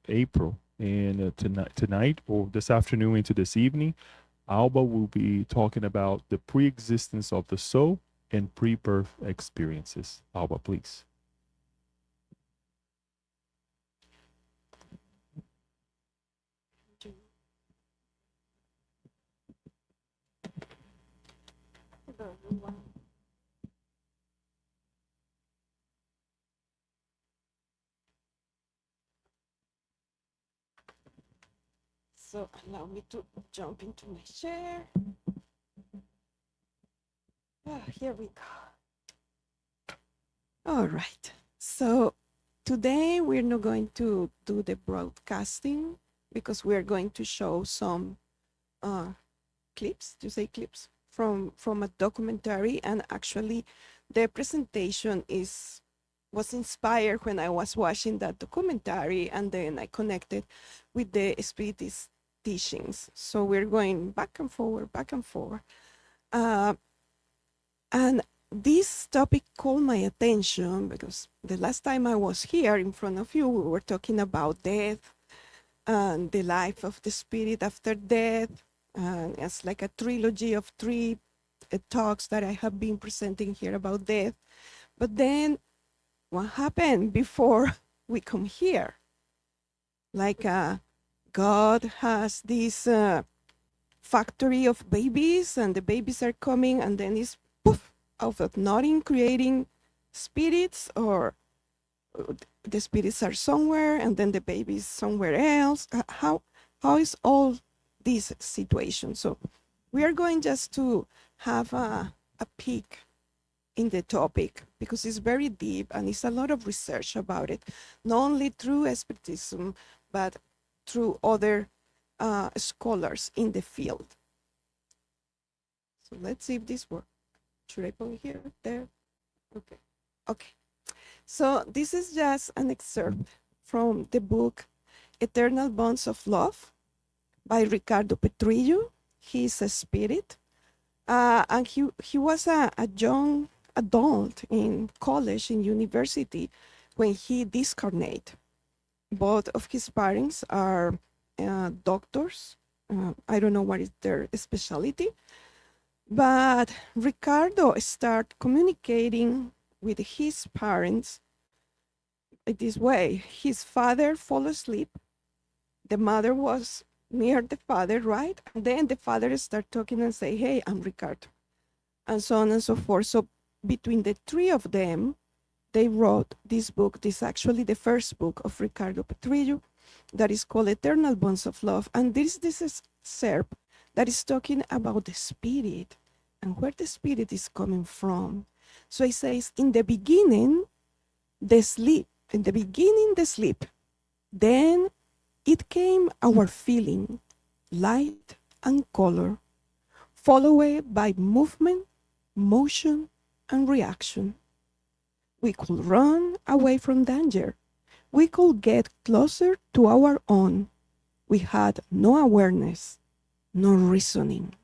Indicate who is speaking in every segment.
Speaker 1: April. And tonight or this afternoon into this evening, Alba will be talking about the pre-existence of the soul and pre-birth experiences. Alba, please.
Speaker 2: So allow me to jump into my chair. Here we go. All right. So today we're not going to do the broadcasting because we're going to show some clips, to say clips, from a documentary. And actually the presentation was inspired when I was watching that documentary, and then I connected with the Spiritist teachings. So we're going back and forward, back and forward. And this topic called my attention because the last time I was here in front of you, we were talking about death and the life of the spirit after death. And it's like a trilogy of three talks that I have been presenting here about death. But then what happened before we come here? Like God has this factory of babies, and the babies are coming, and then it's poof, out of nothing, creating spirits, or the spirits are somewhere, and then the babies somewhere else. How is all this situation? So we are going just to have a peek in the topic because it's very deep and it's a lot of research about it, not only through Spiritism, but through other scholars in the field. So let's see if this works. Should I put here, there? Okay. Okay. So this is just an excerpt from the book Eternal Bonds of Love by Ricardo Petrillo. He's a spirit. And he was a young adult in college, in university, when he discarnate. Both of his parents are doctors. I don't know what is their specialty, but Ricardo started communicating with his parents this way. His father fell asleep. The mother was near the father, right? And then the father started talking and say, "Hey, I'm Ricardo," and so on and so forth. So between the three of them, they wrote this book. This is actually the first book of Ricardo Petrillo that is called Eternal Bonds of Love. And this is excerpt that is talking about the spirit and where the spirit is coming from. So it says, in the beginning, the sleep, then it came our feeling, light and color, followed by movement, motion, and reaction. We could run away from danger. We could get closer to our own. We had no awareness, no reasoning.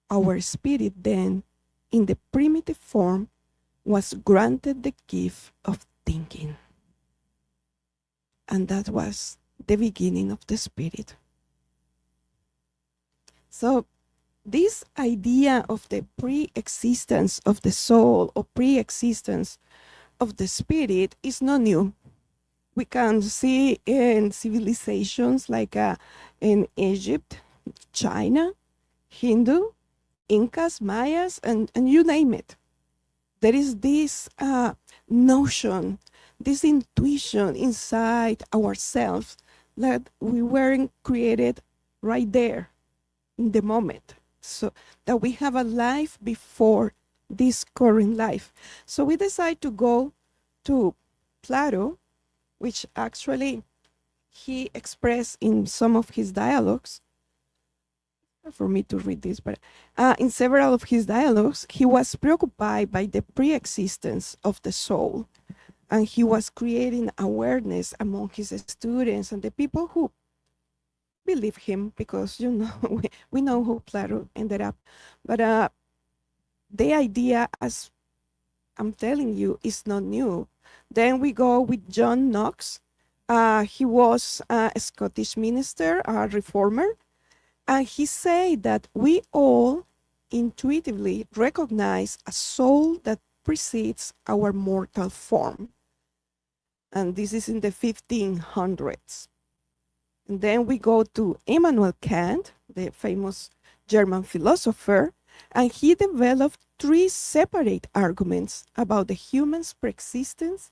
Speaker 2: Our spirit then, in the primitive form, was granted the gift of thinking. And that was the beginning of the spirit. So this idea of the pre-existence of the soul or pre-existence of the spirit is not new. We can see in civilizations like in Egypt, China, Hindu, Incas, Mayas, and you name it. There is this notion, this intuition inside ourselves that we weren't created right there in the moment. So that we have a life before this current life. So we decide to go to Plato, which actually he expressed in some of his dialogues. For me to read this, but in several of his dialogues, he was preoccupied by the pre-existence of the soul, and he was creating awareness among his students and the people who believe him, because we know who Plato ended up. But the idea, as I'm telling you, is not new. Then we go with John Knox, He was a Scottish minister, a reformer, and he said that we all intuitively recognize a soul that precedes our mortal form. And this is in the 1500s. And then we go to Immanuel Kant, the famous German philosopher, and he developed three separate arguments about the human's preexistence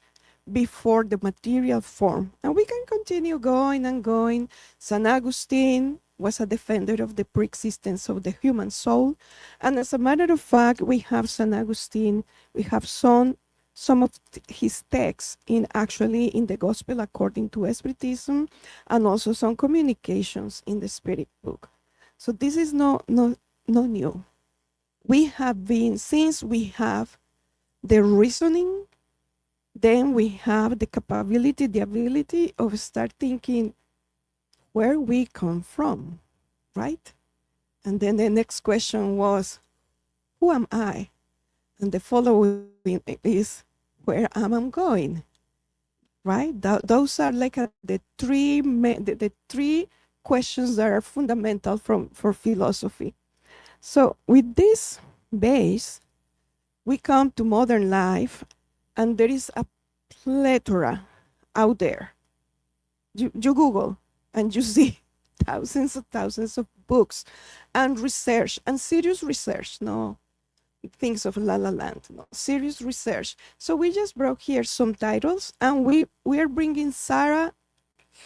Speaker 2: before the material form. And we can continue going and going. St. Augustine was a defender of the preexistence of the human soul. And as a matter of fact, we have St. Augustine, we have some of his texts in actually in the Gospel according to Spiritism, and also some communications in the Spirit book. So this is no new. We have been, since we have the reasoning, then we have the capability, the ability of start thinking where we come from, right? And then the next question was, who am I? And the following is, where am I going? Right? Those are like the three questions that are fundamental for philosophy. So with this base, we come to modern life, and there is a plethora out there. You Google and you see thousands of books and research, and serious research, no things of La La Land, no serious research. So we just brought here some titles, and we are bringing Sarah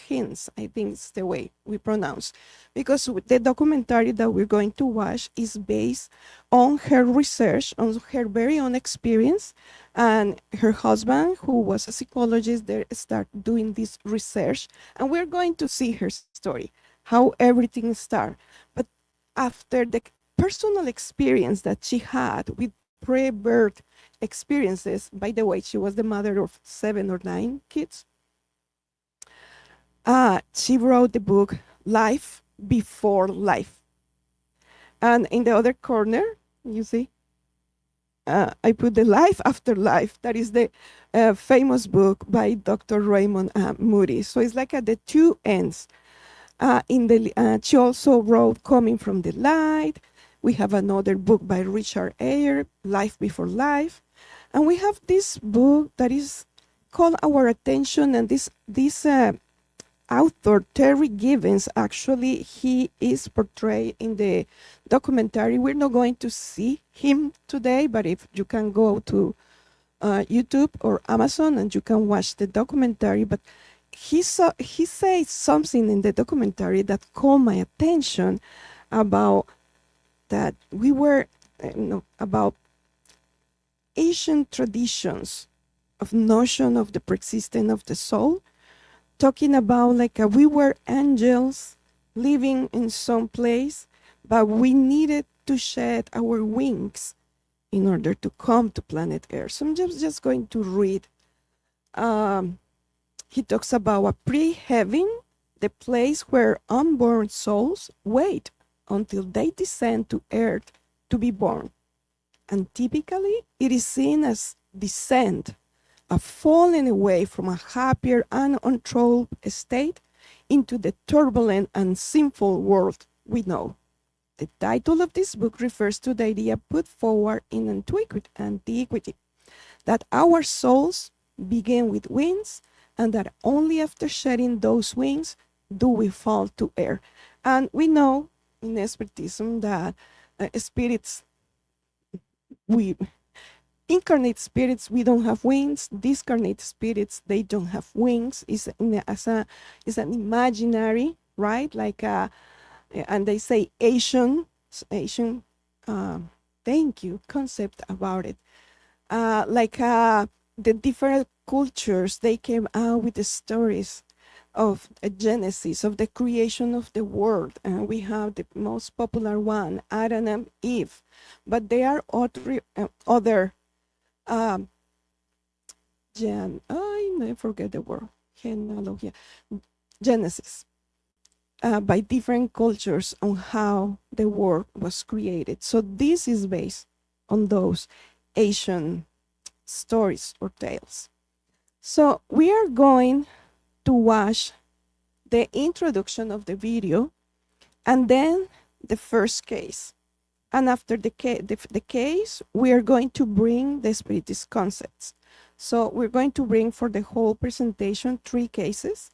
Speaker 2: Hinds, I think it's the way we pronounce, because the documentary that we're going to watch is based on her research, on her very own experience, and her husband, who was a psychologist, they start doing this research, and we're going to see her story, how everything started. But after the personal experience that she had with pre-birth experiences, by the way, she was the mother of 7 or 9 kids. She wrote the book Life Before Life. And in the other corner, you see, I put the Life After Life. That is the famous book by Dr. Raymond Moody. So it's like at the two ends. She also wrote Coming from the Light. We have another book by Richard Eyre, Life Before Life. And we have this book that is called Our Attention, and this author Terry Gibbons, actually he is portrayed in the documentary. We're not going to see him today, but if you can go to YouTube or Amazon and you can watch the documentary. But he says something in the documentary that caught my attention about that we were about ancient traditions of notion of the preexistence of the soul, talking about like we were angels living in some place, but we needed to shed our wings in order to come to planet Earth. So I'm just going to read. He talks about a pre-heaven, the place where unborn souls wait until they descend to Earth to be born. And typically, it is seen as descent, a falling away from a happier and untroubled state into the turbulent and sinful world we know. The title of this book refers to the idea put forward in antiquity, that our souls begin with wings, and that only after shedding those wings do we fall to air. And we know in Spiritism that spirits, we incarnate spirits, we don't have wings. Discarnate spirits, they don't have wings. It's an imaginary, right? Like and they say Asian thank you concept about it. The different cultures, they came out with the stories of a genesis, of the creation of the world, and we have the most popular one, Adam and Eve. But there are other I forget the word, genesis, by different cultures on how the world was created. So this is based on those Asian stories or tales. So we are going to watch the introduction of the video and then the first case. And after the case, we are going to bring the Spiritist concepts. So we're going to bring for the whole presentation 3 cases.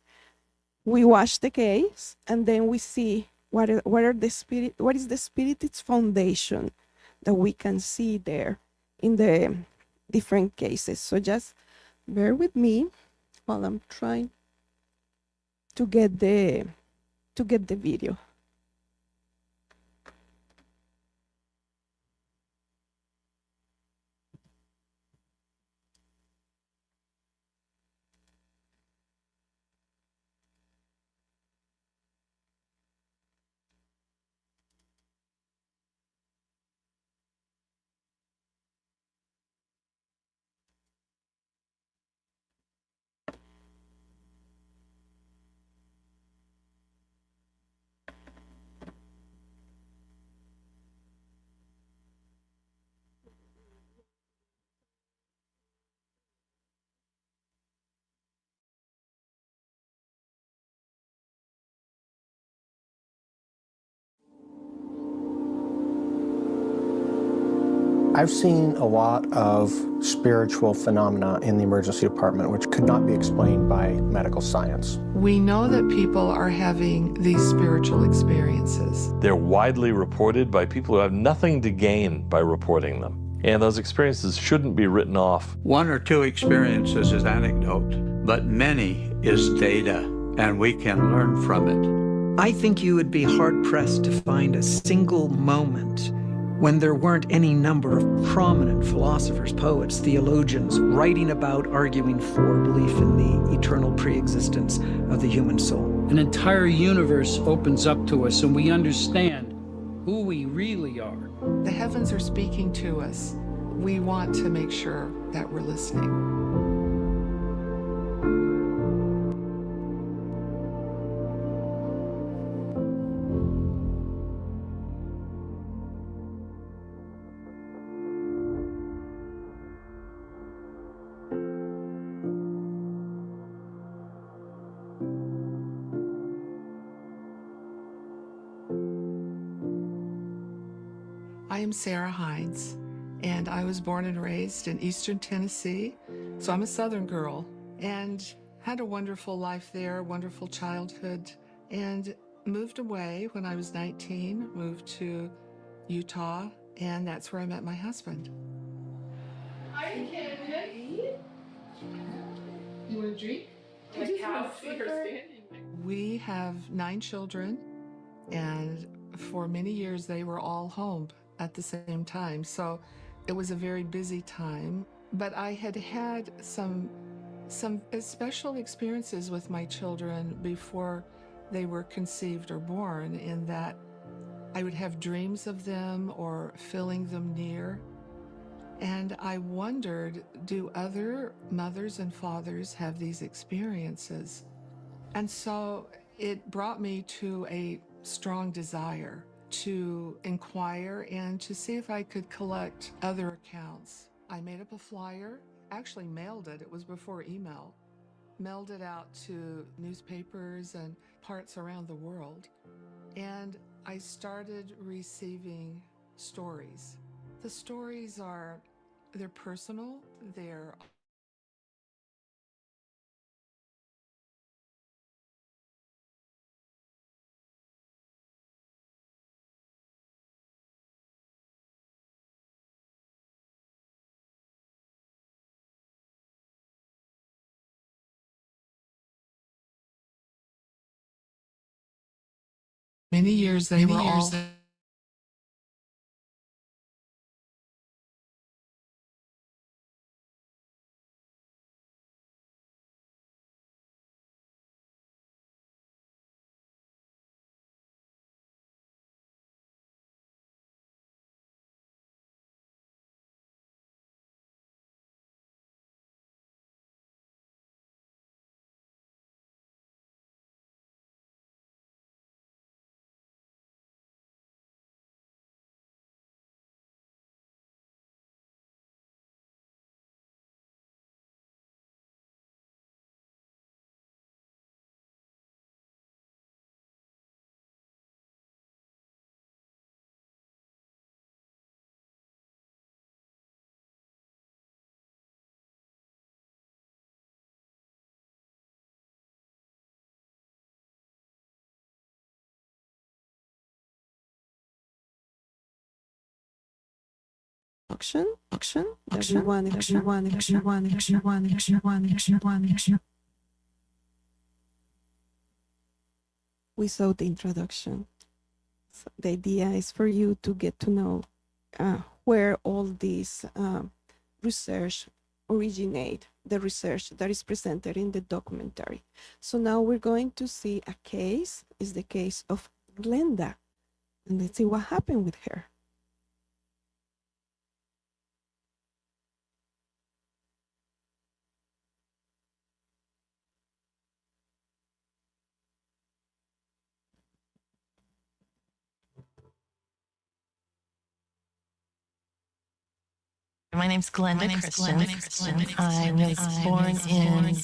Speaker 2: We watch the case and then we see what is the Spiritist foundation that we can see there in the different cases. So just bear with me while I'm trying to get the video.
Speaker 3: I've seen a lot of spiritual phenomena in the emergency department which could not be explained by medical science.
Speaker 4: We know that people are having these spiritual experiences.
Speaker 5: They're widely reported by people who have nothing to gain by reporting them. And those experiences shouldn't be written off.
Speaker 6: 1 or 2 experiences is anecdote, but many is data, and we can learn from it.
Speaker 7: I think you would be hard-pressed to find a single moment when there weren't any number of prominent philosophers, poets, theologians writing about, arguing for belief in the eternal pre-existence of the human soul.
Speaker 8: An entire universe opens up to us and we understand who we really are.
Speaker 4: The heavens are speaking to us. We want to make sure that we're listening. I am Sarah Hines, and I was born and raised in Eastern Tennessee, so I'm a Southern girl, and had a wonderful life there, wonderful childhood, and moved away when I was 19, moved to Utah, and that's where I met my husband.
Speaker 9: Hi, Kennedy. You want a drink?
Speaker 4: We have 9 children, and for many years they were all home at the same time, so it was a very busy time. But I had had some special experiences with my children before they were conceived or born, in that I would have dreams of them or feeling them near. And I wondered, do other mothers and fathers have these experiences? And so it brought me to a strong desire to inquire and to see if I could collect other accounts. I made up a flyer, actually mailed it. It was before email. Mailed it out to newspapers and parts around the world. And I started receiving stories. The stories they're personal, they're many years they were all
Speaker 2: We saw the introduction. So the idea is for you to get to know where all this research originate, the research that is presented in the documentary. So now we're going to see a case, is the case of Glenda. And let's see what happened with her.
Speaker 10: My name's Glenda Christian. I was born in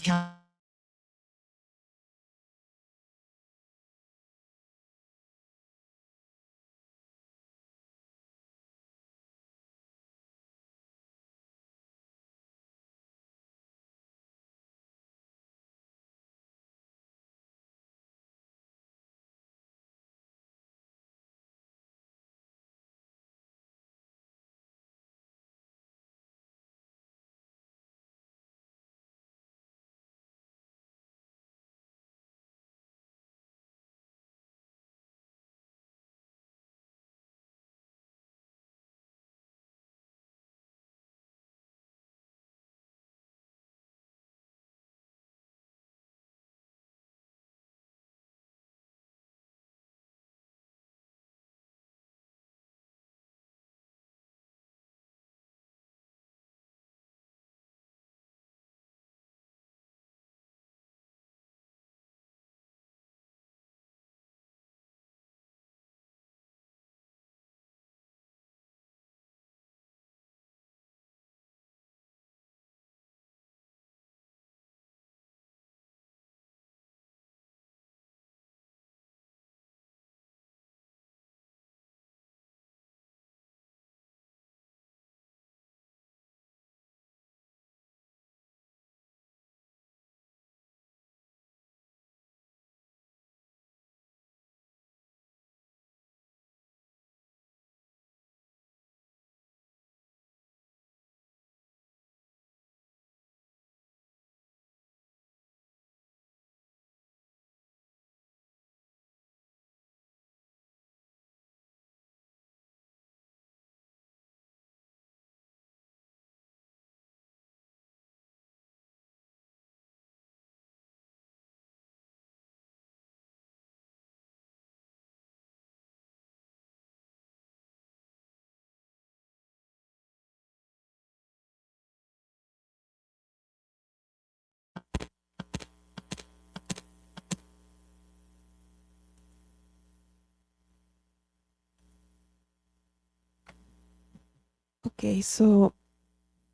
Speaker 2: Okay, so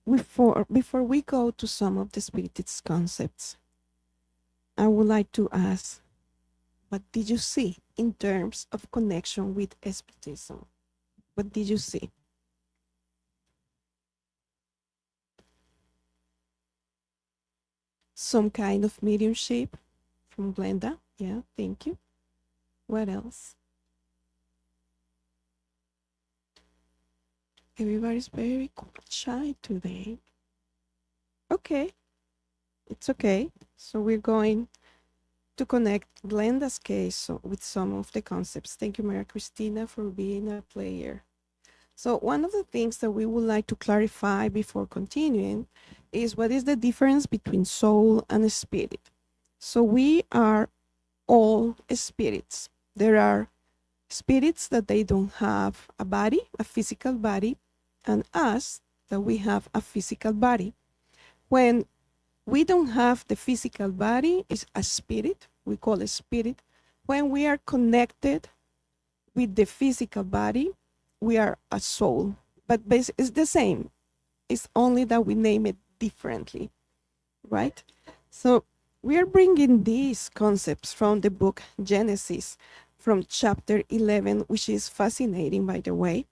Speaker 2: before we go to some of the spiritist concepts, I would like to ask, what did you see in terms of connection with spiritism? What did you see? Some kind of mediumship from Glenda? Yeah, thank you. What else? Everybody's very shy today. Okay, it's okay. So we're going to connect Glenda's case with some of the concepts. Thank you, Maria Cristina, for being a player. So one of the things that we would like to clarify before continuing is what is the difference between soul and spirit. So we are all spirits. There are spirits that they don't have a body, a physical body, and us that we have a physical body. When we don't have the physical body, it's a spirit, we call it spirit. When we are connected with the physical body, we are a soul, but it's the same. It's only that we name it differently, right? So we are bringing these concepts from the book Genesis, from chapter 11, which is fascinating, by the way.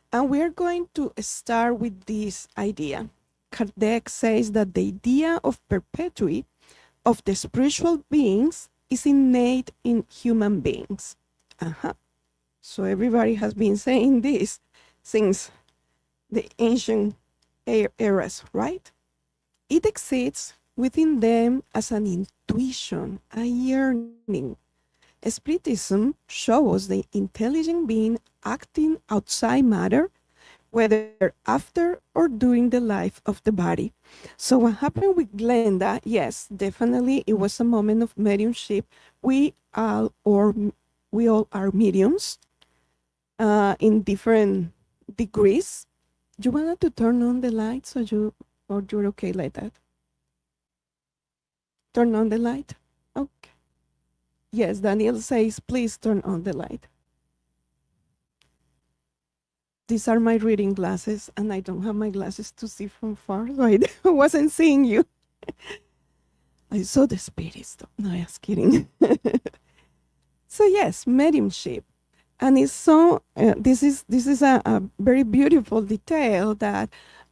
Speaker 2: And we're going to start with this idea. Kardec says that the idea of perpetuity of the spiritual beings is innate in human beings. So everybody has been saying this since the ancient eras, right? It exists within them as an intuition, a yearning. Spiritism shows the intelligent being acting outside matter, whether after or during the life of the body. So what happened with Glenda, yes, definitely it was a moment of mediumship. We all or we all are mediums in different degrees. You wanted to turn on the lights or you're okay like that? Turn on the light? Okay. Yes, Daniel says, please turn on the light. These are my reading glasses, and I don't have my glasses to see from far, so I wasn't seeing you. I saw the spirits. No, I was kidding. So yes, mediumship, and it's so. This is a very beautiful detail that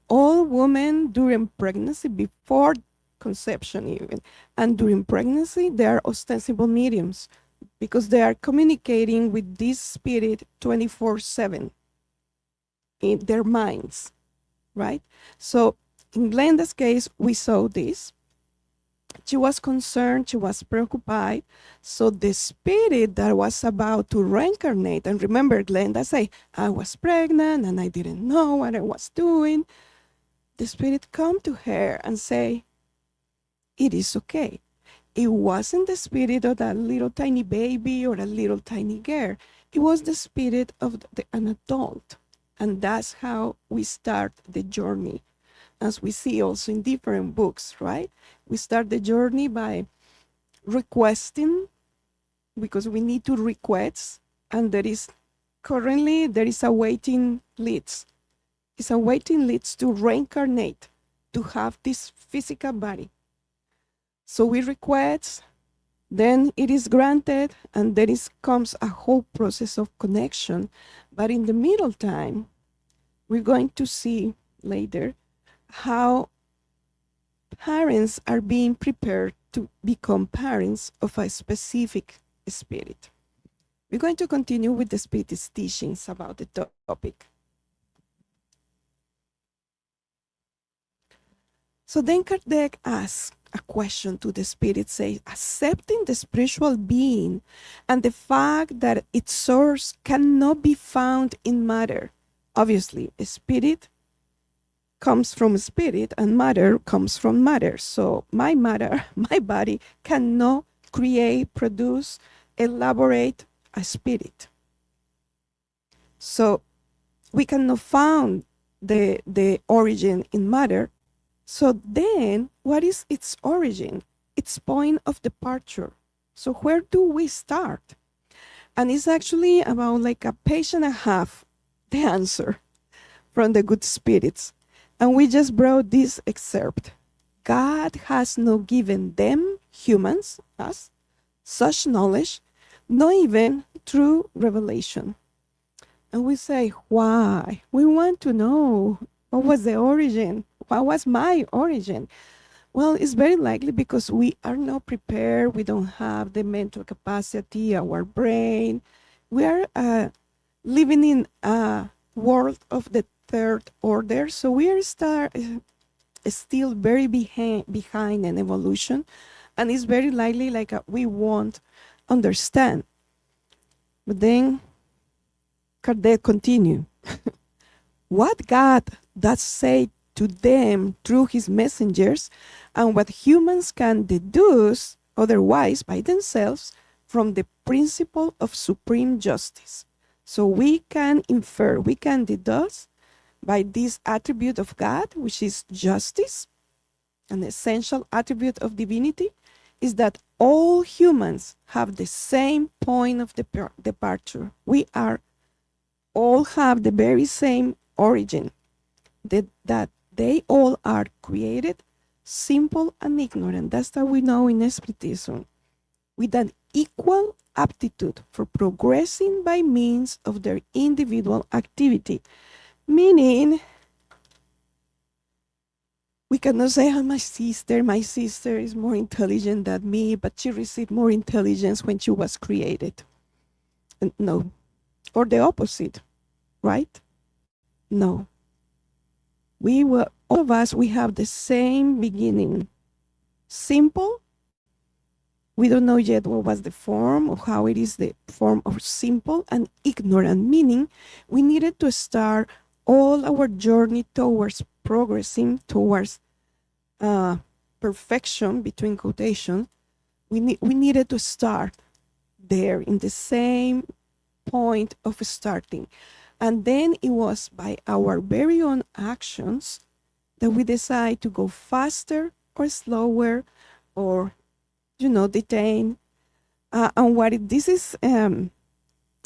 Speaker 2: all women during pregnancy, before conception even, and during pregnancy, they are ostensible mediums because they are communicating with this spirit 24/7 in their minds, right? So in Glenda's case, we saw this. She was concerned, she was preoccupied. So the spirit that was about to reincarnate, and remember, Glenda said, I was pregnant and I didn't know what I was doing. The spirit come to her and say, it is okay. It wasn't the spirit of that little tiny baby or a little tiny girl. It was the spirit of an adult. And that's how we start the journey, as we see also in different books, right? We start the journey by requesting, because we need to request, and there is a waiting list. It's a waiting list to reincarnate, to have this physical body. So we request, then it is granted, and there comes a whole process of connection. But in the middle time, we're going to see later how parents are being prepared to become parents of a specific spirit. We're going to continue with the Spiritist teachings about the topic. So then Kardec asks a question to the spirit, say, accepting the spiritual being and the fact that its source cannot be found in matter. Obviously, a spirit comes from spirit and matter comes from matter. So my matter, my body cannot create, produce, elaborate a spirit. So we cannot find the origin in matter. So then, what is its origin? Its point of departure. So where do we start? And it's actually about like a page and a half, the answer from the good spirits. And we just brought this excerpt. God has not given them, humans, us, such knowledge, not even through revelation. And we say, why? We want to know what was the origin. What was my origin? Well, it's very likely because we are not prepared. We don't have the mental capacity, our brain. We are living in a world of the third order. So we are still very behind in evolution. And it's very likely like we won't understand. But then Kardec continue. What God does say to them through his messengers, and what humans can deduce otherwise by themselves from the principle of supreme justice. So we can infer, we can deduce by this attribute of God, which is justice, an essential attribute of divinity, is that all humans have the same point of departure. We are all have the very same origin, that they all are created simple and ignorant. That's what we know in Spiritism, with an equal aptitude for progressing by means of their individual activity. Meaning, we cannot say, oh, my sister is more intelligent than me, but she received more intelligence when she was created. No. Or the opposite, right? No. all of us, we have the same beginning. Simple. We don't know yet what was the form or how it is the form of simple, and ignorant, meaning we needed to start all our journey towards progressing towards perfection, between quotations. We needed to start there in the same point of starting. And then it was by our very own actions that we decide to go faster or slower, or detain. This is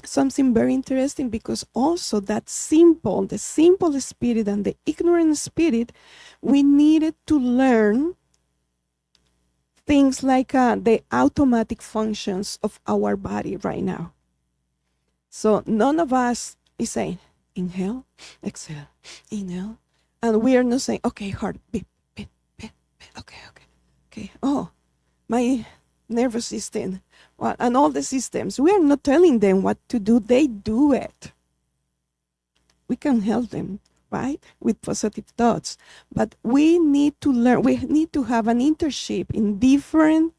Speaker 2: something very interesting, because also the simple spirit and the ignorant spirit, we needed to learn things like the automatic functions of our body right now. So none of us is saying, inhale, exhale, inhale. And we are not saying, okay, heart, beat, beat, beat, beat, okay. Oh, my nervous system, and all the systems. We are not telling them what to do. They do it. We can help them, right, with positive thoughts. But we need to learn. We need to have an internship in different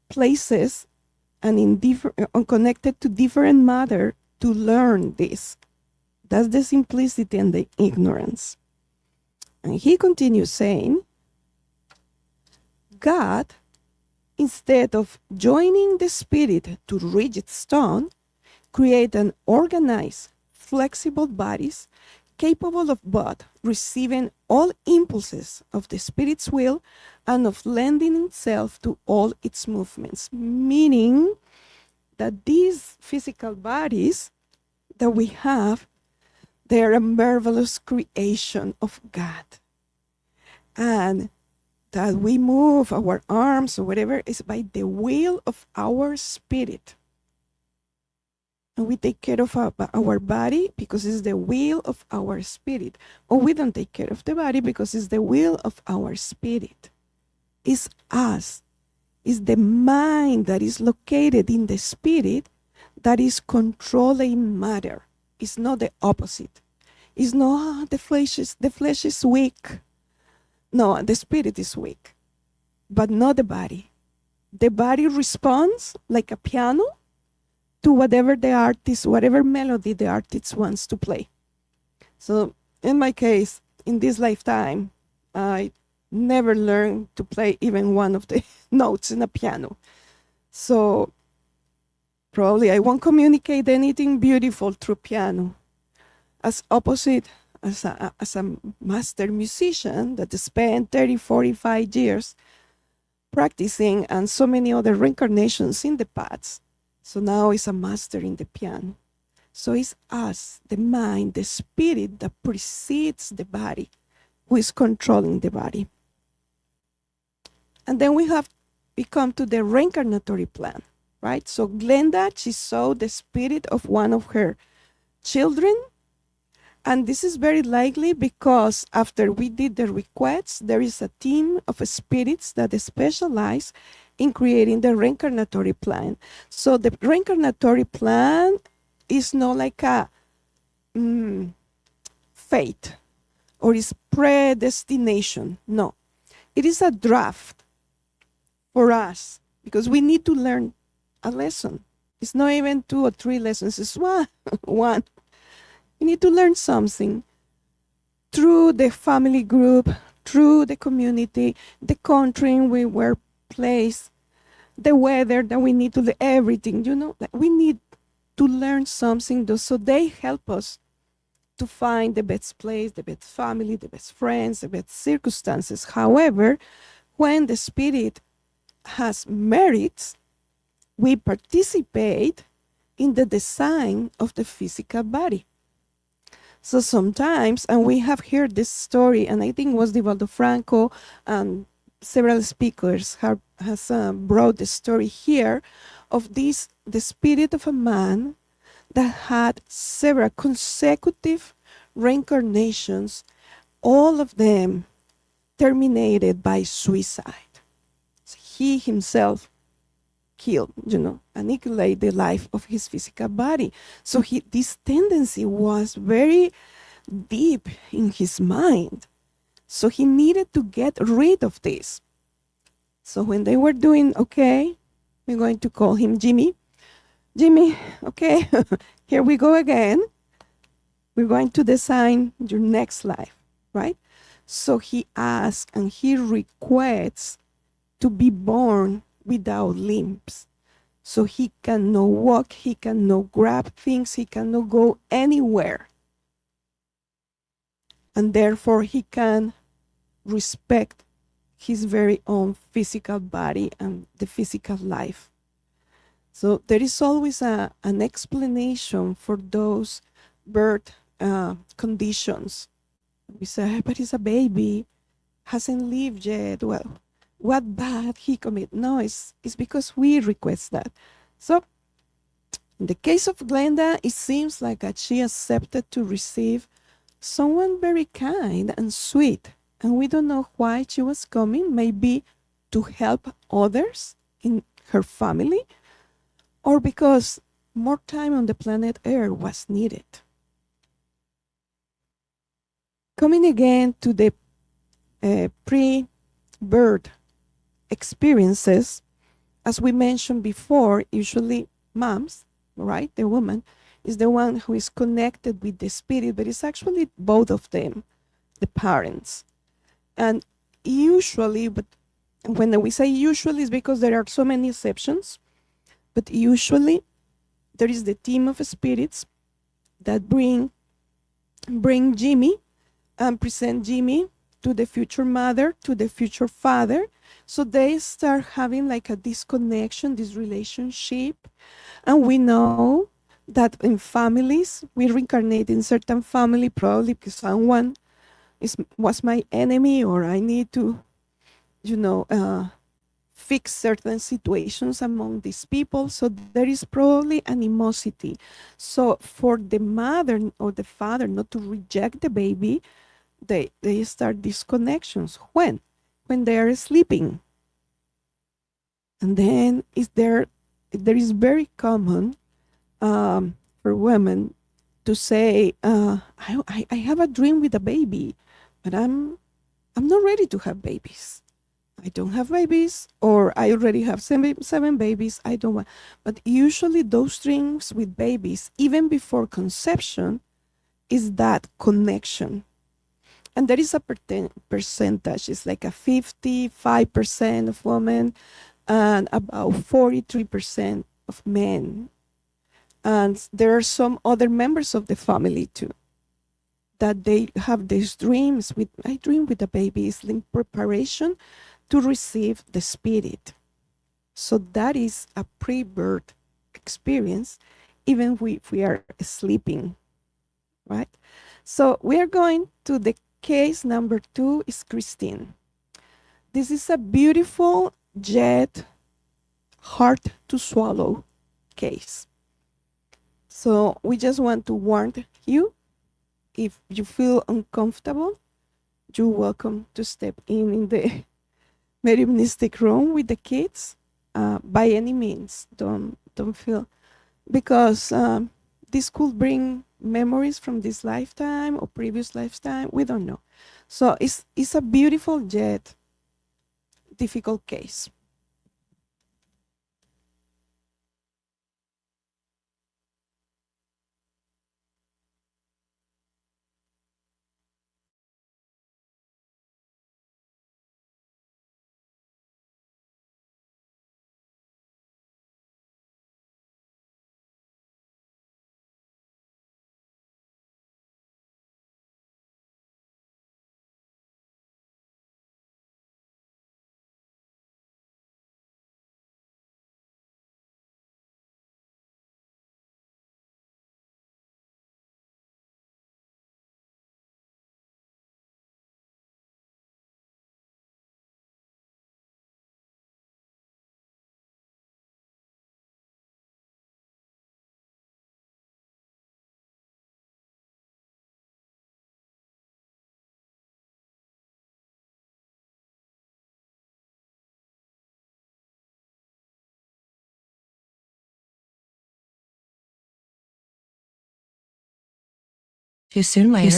Speaker 2: places and connected to different matter to learn this. That's the simplicity and the ignorance. And he continues saying, God, instead of joining the spirit to rigid stone, create an organized, flexible bodies capable of both receiving all impulses of the spirit's will and of lending itself to all its movements. Meaning that these physical bodies that we have, they're a marvelous creation of God. And that we move our arms or whatever is by the will of our spirit. And we take care of our body because it's the will of our spirit. Or we don't take care of the body because it's the will of our spirit. It's us. It's the mind that is located in the spirit that is controlling matter. It's not the opposite. It's not, the flesh is weak. No, the spirit is weak, but not the body. The body responds like a piano to whatever melody the artist wants to play. So in my case, in this lifetime, I never learned to play even one of the notes in a piano. So probably I won't communicate anything beautiful through piano. As opposite, as a master musician that spent 30, 45 years practicing, and so many other reincarnations in the past. So now is a master in the piano. So it's us, the mind, the spirit that precedes the body, who is controlling the body. And then we come to the reincarnatory plan, right? So Glenda, she saw the spirit of one of her children. And this is very likely because after we did the requests, there is a team of spirits that specialize in creating the reincarnatory plan. So the reincarnatory plan is not like a fate or is predestination. No, it is a draft for us because we need to learn a lesson. It's not even 2 or 3 lessons, it's one. We need to learn something through the family group, through the community, the country in we were placed, the weather that we need to, everything, like we need to learn something. So they help us to find the best place, the best family, the best friends, the best circumstances. However, when the spirit has merits, we participate in the design of the physical body. So sometimes, and we have heard this story, and I think it was Divaldo Franco and several speakers has brought the story here of the spirit of a man that had several consecutive reincarnations, all of them terminated by suicide. So he himself killed, annihilate the life of his physical body. So this tendency was very deep in his mind. So he needed to get rid of this. So when they were doing, okay, we're going to call him Jimmy. Jimmy, okay, here we go again. We're going to design your next life, right? So he asks and he requests to be born without limbs. So he cannot walk, he cannot grab things, he cannot go anywhere. And therefore he can respect his very own physical body and the physical life. So there is always an explanation for those birth conditions. We say, but he's a baby, hasn't lived yet. Well, what bad he commit? No, it's because we request that. So in the case of Glenda, it seems like that she accepted to receive someone very kind and sweet. And we don't know why she was coming, maybe to help others in her family, or because more time on the planet Earth was needed. Coming again to the pre-birth experiences, as we mentioned before, usually moms, right, the woman, is the one who is connected with the spirit, but it's actually both of them, the parents. And usually, but when we say usually, it's because there are so many exceptions, but usually there is the team of spirits that bring Jimmy and present Jimmy to the future mother, to the future father. So they start having like a disconnection, this relationship. And we know that in families, we reincarnate in certain family, probably because someone was my enemy, or I need to, fix certain situations among these people. So there is probably animosity. So for the mother or the father not to reject the baby, they start disconnections. When they are sleeping. And then there is very common for women to say, I have a dream with a baby, but I'm not ready to have babies. I don't have babies, or I already have seven babies. I don't want. But usually those dreams with babies, even before conception, is that connection. And there is a percentage. It's like a 55% of women and about 43% of men. And there are some other members of the family too, that they have these dreams with, I dream with a baby, is in preparation to receive the spirit. So that is a pre-birth experience, even if we are sleeping, right? So we are going to the case number 2 is Christine. This is a beautiful yet hard to swallow case. So we just want to warn you, if you feel uncomfortable, you're welcome to step in the mediumistic room with the kids. By any means, don't feel, because this could bring memories from this lifetime or previous lifetime. We don't know. So it's a beautiful yet difficult case.
Speaker 10: Too soon later.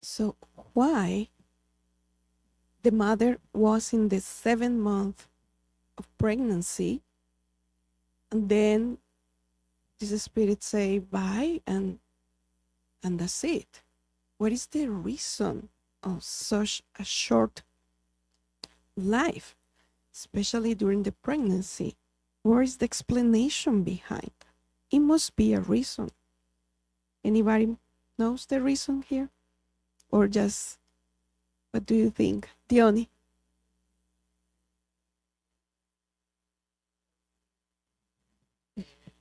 Speaker 2: So why the mother was in the 7th month of pregnancy, and then this spirit say bye, and that's it? What is the reason of such a short life, especially during the pregnancy? Where is the explanation behind? It must be a reason. Anybody knows the reason here? Or just, what do you think? Diony?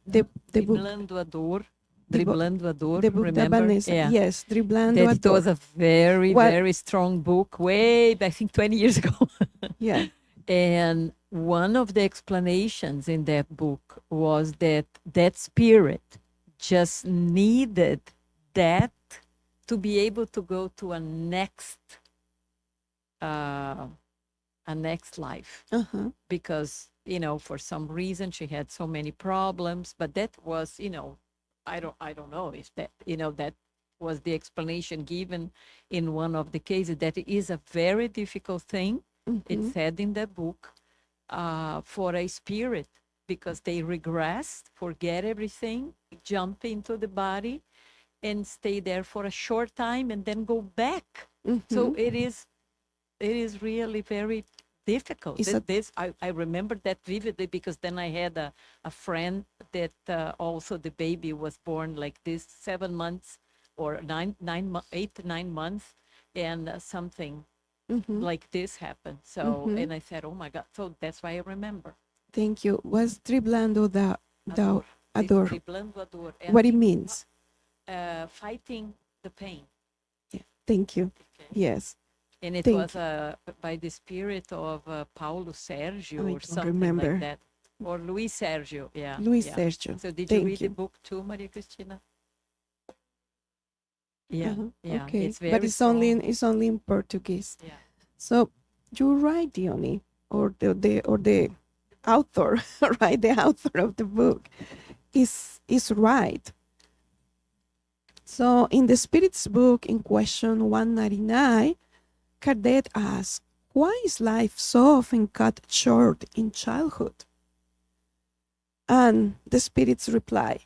Speaker 2: The book.
Speaker 11: Driblando a Dor. Driblando a Dor,
Speaker 2: The book that
Speaker 11: remember?
Speaker 2: Vanessa,
Speaker 11: Yeah.
Speaker 2: yes, Driblando
Speaker 11: That
Speaker 2: a
Speaker 11: it was
Speaker 2: Dor.
Speaker 11: a very,
Speaker 2: What-
Speaker 11: very strong book, way back, I think 20 years ago.
Speaker 2: Yeah.
Speaker 11: And one of the explanations in that book was that that spirit just needed that to be able to go to a next life.
Speaker 2: Uh-huh.
Speaker 11: Because, you know, for some reason she had so many problems, but that was, you know, I don't know if that, you know, that was the explanation given in one of the cases, that it is a very difficult thing. It said in the book, for a spirit, because they regress, forget everything, jump into the body and stay there for a short time and then go back. So it is really very difficult. I remember that vividly, because then I had a friend that also the baby was born like this, 7 months or 8 to 9 months, and something like this happened. So, and I said, oh my God. So that's why I remember.
Speaker 2: Thank you. Was driblando da ador?
Speaker 11: Driblando a dor. And
Speaker 2: What it means?
Speaker 11: Fighting the pain.
Speaker 2: Yeah. Thank you.
Speaker 11: Okay.
Speaker 2: Yes.
Speaker 11: And it
Speaker 2: Thank
Speaker 11: was by the spirit of Paulo Sergio
Speaker 2: I
Speaker 11: or
Speaker 2: don't
Speaker 11: something
Speaker 2: remember.
Speaker 11: like that. Or Luis Sergio, yeah.
Speaker 2: Luis
Speaker 11: yeah.
Speaker 2: Sergio.
Speaker 11: So did
Speaker 2: Thank
Speaker 11: you read
Speaker 2: you.
Speaker 11: the book too, Maria Cristina? Yeah,
Speaker 2: Uh-huh.
Speaker 11: yeah.
Speaker 2: Okay.
Speaker 11: It's very
Speaker 2: But it's
Speaker 11: strong.
Speaker 2: only in Portuguese.
Speaker 11: Yeah.
Speaker 2: So you're right, Diony, or the author, right? The author of the book is right. So in the Spirit's book, in question 199, Kardec asks, why is life so often cut short in childhood? And the Spirit's reply,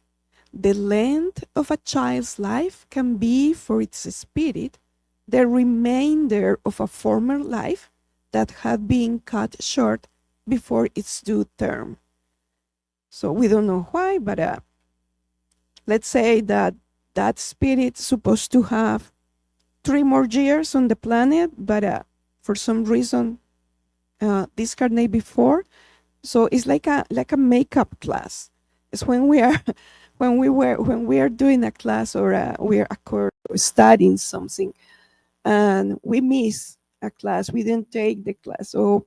Speaker 2: the length of a child's life can be for its spirit the remainder of a former life that had been cut short before its due term. So we don't know why, but let's say that spirit's supposed to have 3 more years on the planet, but for some reason discarnate before. So it's like a makeup class. It's when we are doing a class, or we are studying something, and we miss a class. We didn't take the class, so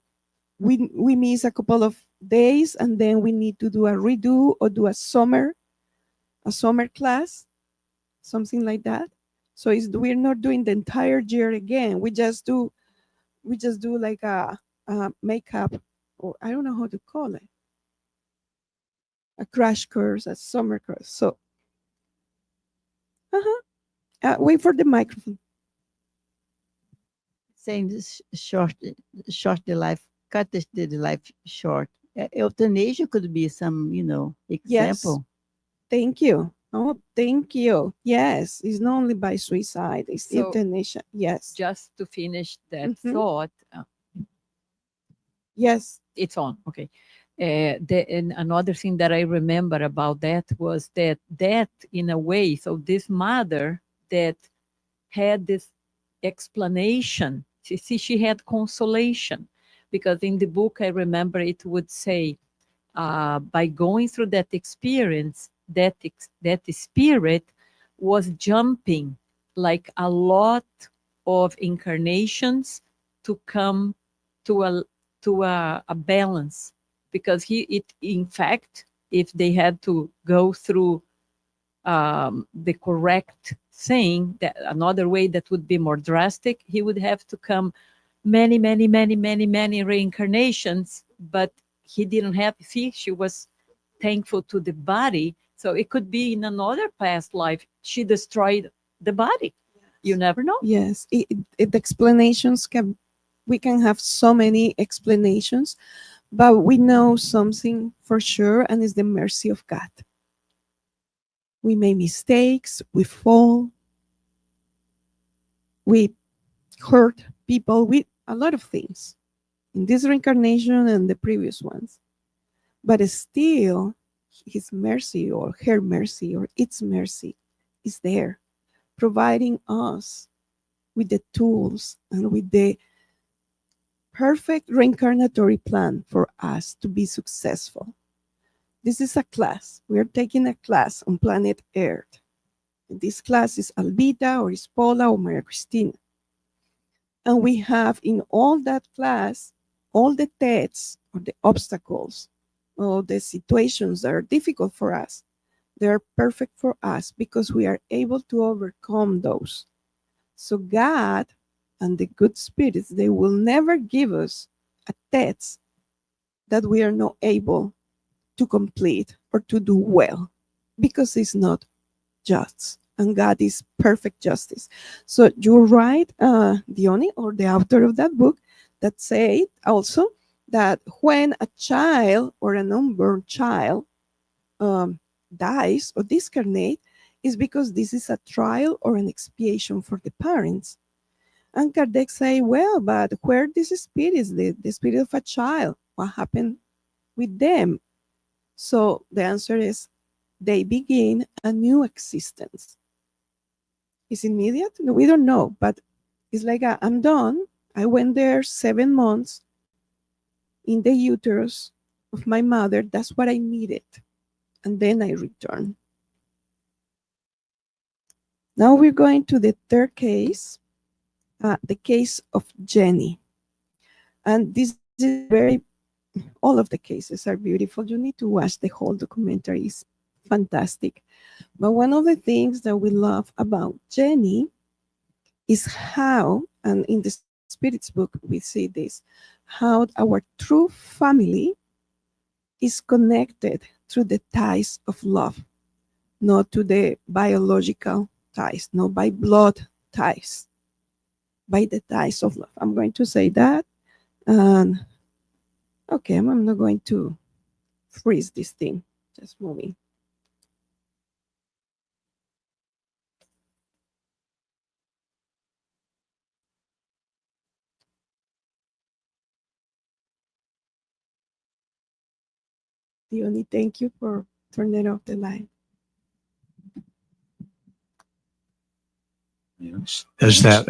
Speaker 2: we miss a couple of days, and then we need to do a redo or do a summer class, something like that. So we're not doing the entire year again. We just do like a makeup, or I don't know how to call it, a crash course, a summer course. So wait for the microphone.
Speaker 12: Saying this short the life, cut the life short. Euthanasia could be some, example.
Speaker 2: Thank you. Oh, thank you. Yes, it's not only by suicide, it's
Speaker 11: So,
Speaker 2: euthanasia. Yes.
Speaker 11: Just to finish that
Speaker 2: Mhm.
Speaker 11: thought,
Speaker 2: Yes.
Speaker 11: it's on. Okay. And another thing that I remember about that was that in a way, so this mother that had this explanation, she had consolation, because in the book I remember it would say, by going through that experience, that spirit was jumping like a lot of incarnations to come to a balance, because in fact, if they had to go through the correct thing, that another way that would be more drastic, he would have to come many reincarnations, but he didn't have. See, she was thankful to the body, so it could be in another past life she destroyed the body. You never know.
Speaker 2: Yes, the explanations can, we can have so many explanations, but we know something for sure, and it's the mercy of God. We make mistakes, we fall, we hurt people with a lot of things in this reincarnation and the previous ones. But still, his mercy or her mercy or its mercy is there, providing us with the tools and with the perfect reincarnatory plan for us to be successful. This is a class. We are taking a class on planet Earth. And this class is Albita or is Paula or Maria Cristina. And we have in all that class all the tests or the obstacles or the situations that are difficult for us. They are perfect for us because we are able to overcome those. So God and the good spirits, they will never give us a test that we are not able to complete or to do well, because it's not just, and God is perfect justice. So you're right, Dione, or the author of that book, that said also that when a child or an unborn child dies or discarnate, is because this is a trial or an expiation for the parents. And Kardec say, well, but where this spirit is, the spirit of a child, what happened with them? So the answer is they begin a new existence. Is immediate? No, we don't know, but it's like I'm done. I went there 7 months in the uterus of my mother. That's what I needed. And then I return. Now we're going to the third case, the case of Jenny. And this is very, all of the cases are beautiful. You need to watch the whole documentary. It's fantastic. But one of the things that we love about Jenny is how, and in the Spirit's book, we see this, how our true family is connected through the ties of love, not to the biological ties, not by blood ties, by the ties of love. I'm going to say that. And okay, I'm not going to freeze this thing, just moving. Diony, thank you for turning off the light.
Speaker 6: Is that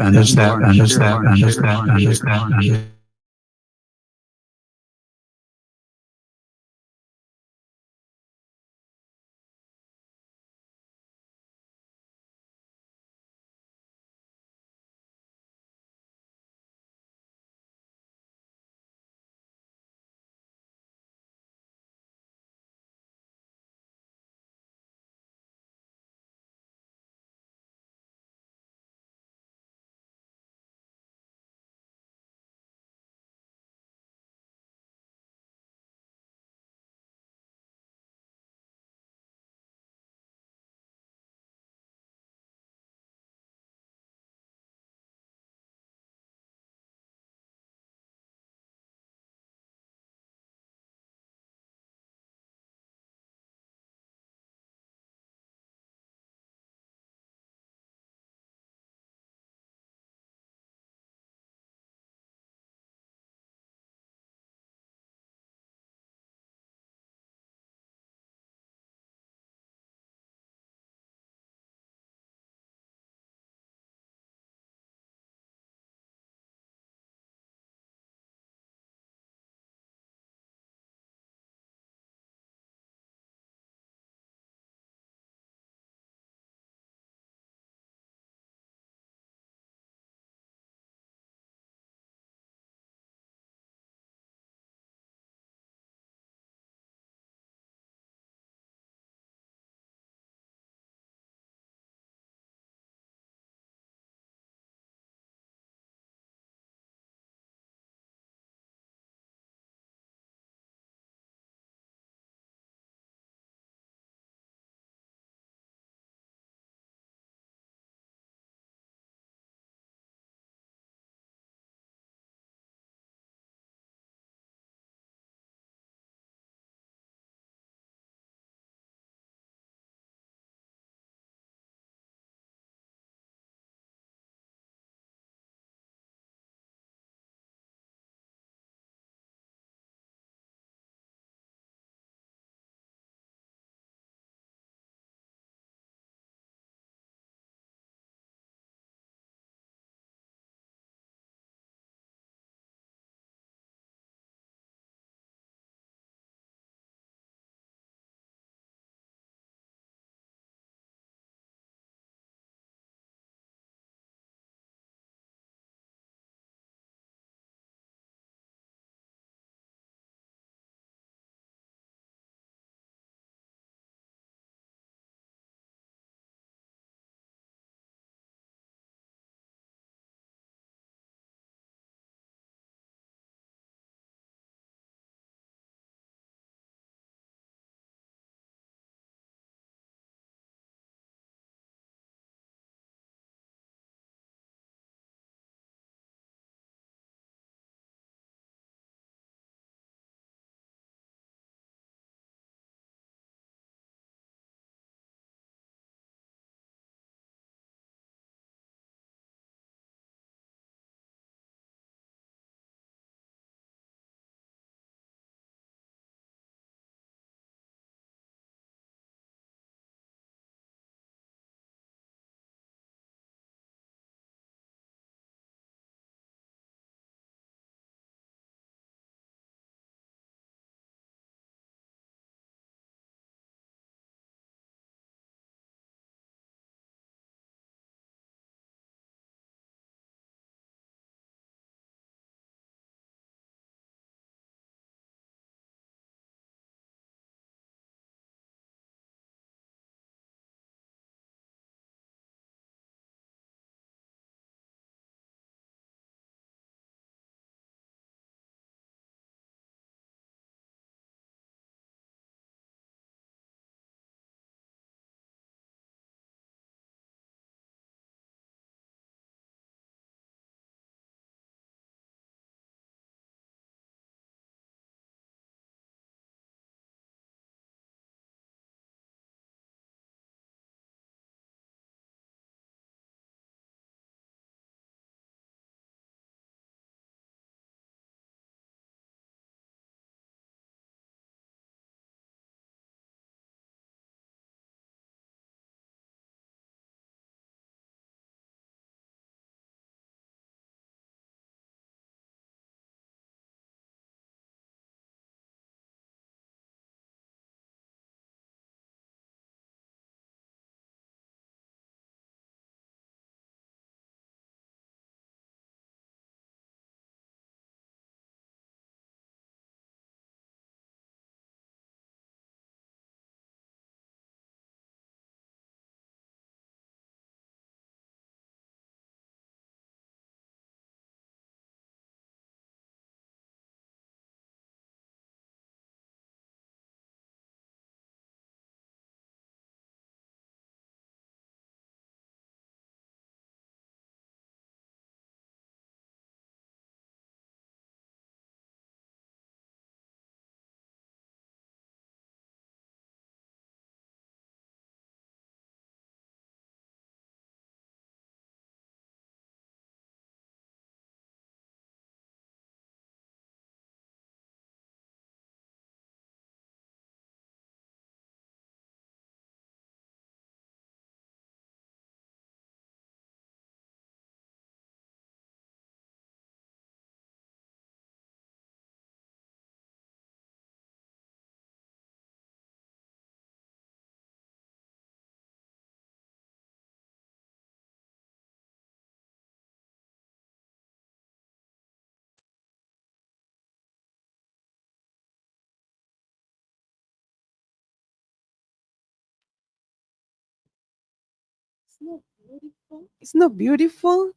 Speaker 2: It's not beautiful. It's not beautiful.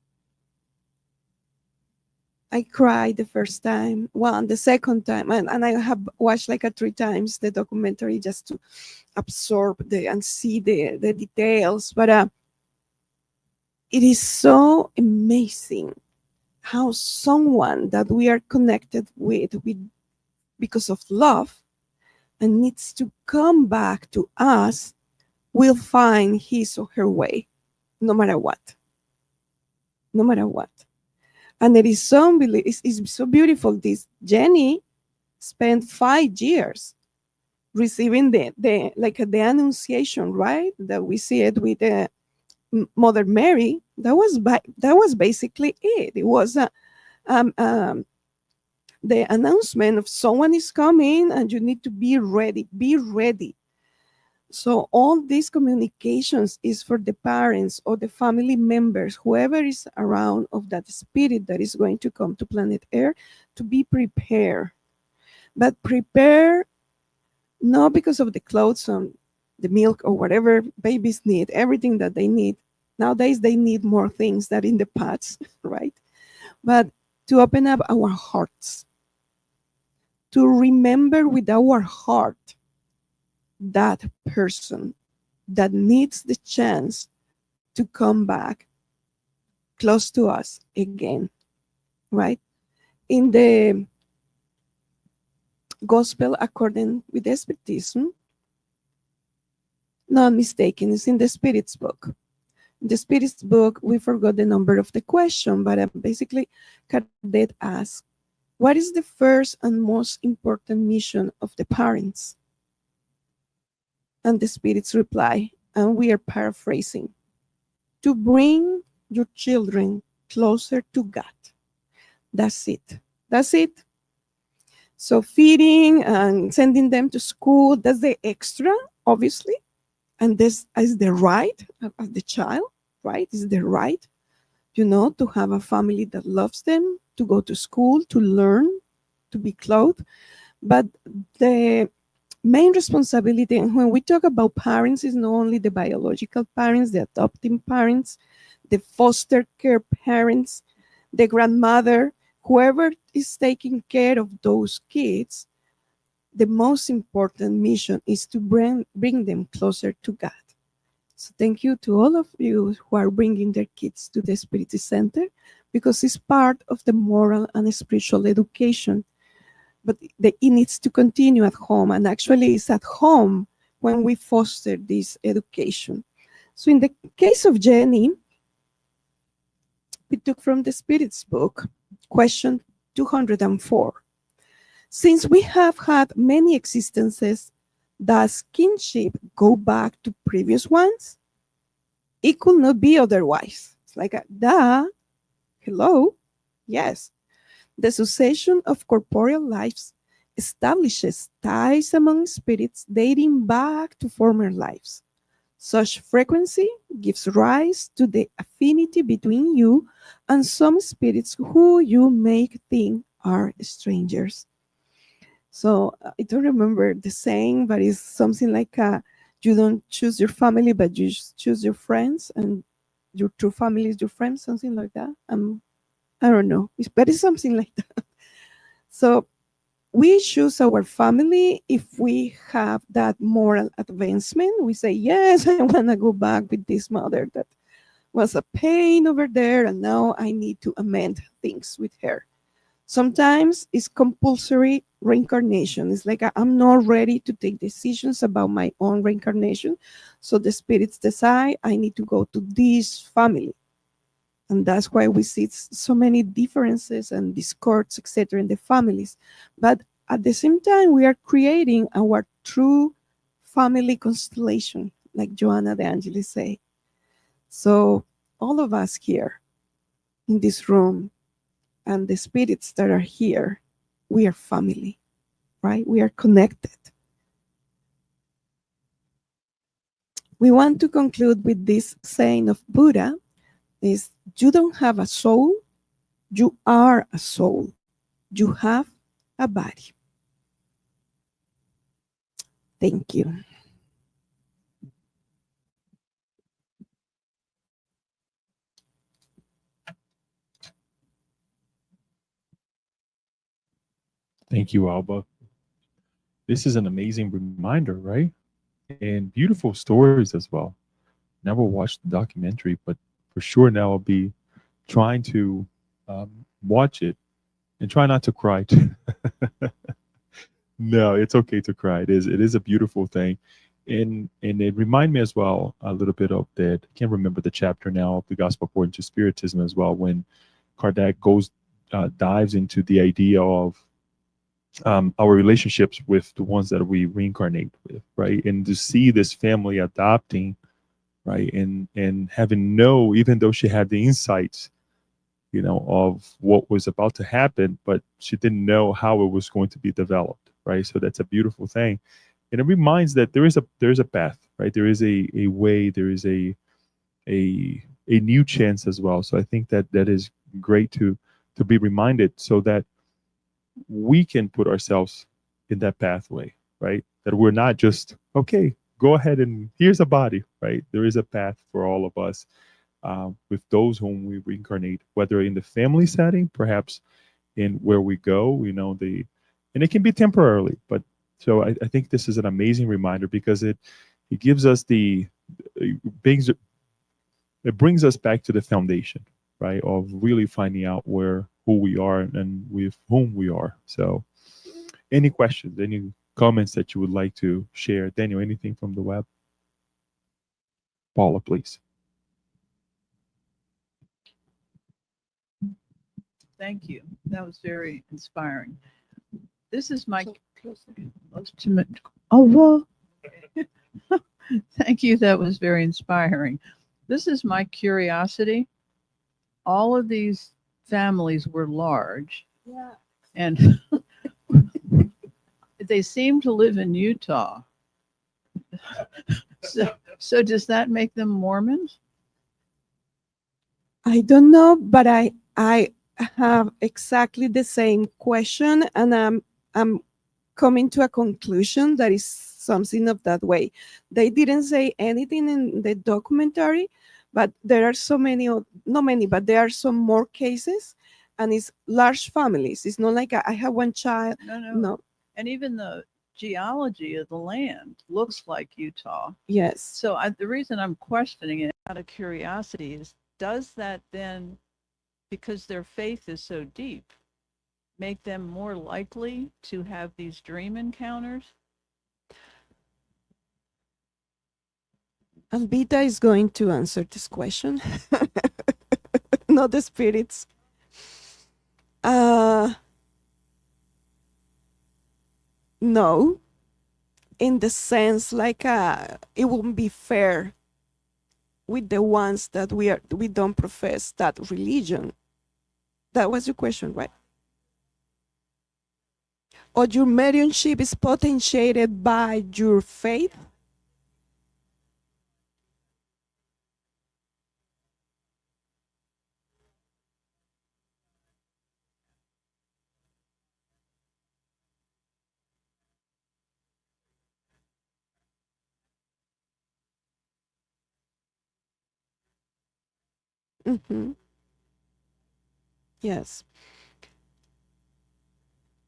Speaker 2: I cried the first time, well, the second time, and I have watched like 3 times the documentary just to absorb and see the details. But it is so amazing how someone that we are connected with because of love and needs to come back to us will find his or her way, no matter what. No matter what. And it is so, it's so beautiful. This Jenny spent 5 years receiving the like the annunciation, right? That we see it with Mother Mary. That was basically it. It was the announcement of someone is coming and you need to be ready. Be ready. So all these communications is for the parents or the family members, whoever is around of that spirit that is going to come to planet Earth, to be prepared. But prepare not because of the clothes or the milk or whatever babies need, everything that they need. Nowadays they need more things than in the past, right? But to open up our hearts, to remember with our heart that person that needs the chance to come back close to us again, right? In the gospel according with Spiritism, not mistaken, it's in the Spirit's book. In the Spirit's book, we forgot the number of the question, but basically, Kardec asked, what is the first and most important mission of the parents? And the Spirit's reply, and we are paraphrasing, to bring your children closer to God. That's it. That's it. So feeding and sending them to school, that's the extra, obviously. And this is the right of the child, right? Is the right, to have a family that loves them, to go to school, to learn, to be clothed. But the main responsibility, and when we talk about parents, is not only the biological parents, the adopting parents, the foster care parents, the grandmother, whoever is taking care of those kids. The most important mission is to bring them closer to God. So thank you to all of you who are bringing their kids to the Spiritist Center, because it's part of the moral and spiritual education. But it needs to continue at home, and actually it's at home when we foster this education. So in the case of Jenny, we took from the Spirit's book, question 204. Since we have had many existences, does kinship go back to previous ones? It could not be otherwise. It's like, duh, hello? Yes. The succession of corporeal lives establishes ties among spirits dating back to former lives. Such frequency gives rise to the affinity between you and some spirits who you may think are strangers. So I don't remember the saying, but it's something like you don't choose your family, but you choose your friends, and your true family is your friends, something like that. I don't know, but it's something like that. So we choose our family if we have that moral advancement. We say, yes, I want to go back with this mother that was a pain over there, and now I need to amend things with her. Sometimes it's compulsory reincarnation. It's like I'm not ready to take decisions about my own reincarnation. So the spirits decide I need to go to this family. And that's why we see so many differences and discords, etc., in the families. But at the same time, we are creating our true family constellation, like Joanna de Angelis say. So all of us here in this room, and the spirits that are here, we are family, right? We are connected. We want to conclude with this saying of Buddha, is you don't have a soul, you are a soul. You have a body. Thank you.
Speaker 1: Thank you, Alba. This is an amazing reminder, right? And beautiful stories as well. Never watched the documentary, but for sure now I'll be trying to watch it and try not to cry. No, it's okay to cry. It is a beautiful thing. And it reminded me as well a little bit of that. I can't remember the chapter now of the Gospel according to Spiritism as well, when Kardec goes dives into the idea of our relationships with the ones that we reincarnate with, right? And to see this family adopting, right, and having even though she had the insights, of what was about to happen, but she didn't know how it was going to be developed, right? So that's a beautiful thing, and it reminds that there is a path, right? There is a way, there is a new chance as well. So I think that is great to be reminded, so that we can put ourselves in that pathway, right? That we're not just, okay, go ahead and here's a body, right? There is a path for all of us, with those whom we reincarnate, whether in the family setting, perhaps in where we go, and it can be temporarily, but so I think this is an amazing reminder, because it gives us it brings, it brings us back to the foundation, right, of really finding out who we are and with whom we are. So, any questions, any comments that you would like to share? Daniel, anything from the web? Paula, please.
Speaker 13: Thank you. That was very inspiring. This is my thank you. That was very inspiring. This is my curiosity. All of these families were large, and they seem to live in Utah. So does that make them Mormons?
Speaker 2: I don't know, but I have exactly the same question, and I'm coming to a conclusion that is something of that way. They didn't say anything in the documentary, but there are so many, not many, but there are some more cases, and it's large families. It's not like I have one child. No.
Speaker 13: And even the geology of the land looks like Utah.
Speaker 2: Yes.
Speaker 13: So the reason I'm questioning it out of curiosity is, does that then, because their faith is so deep, make them more likely to have these dream encounters?
Speaker 2: Albita is going to answer this question. Not the spirits. No, in the sense like it wouldn't be fair with the ones that we don't profess that religion. That was your question, right? Or your mediumship is potentiated by your faith? Mm-hmm. Yes.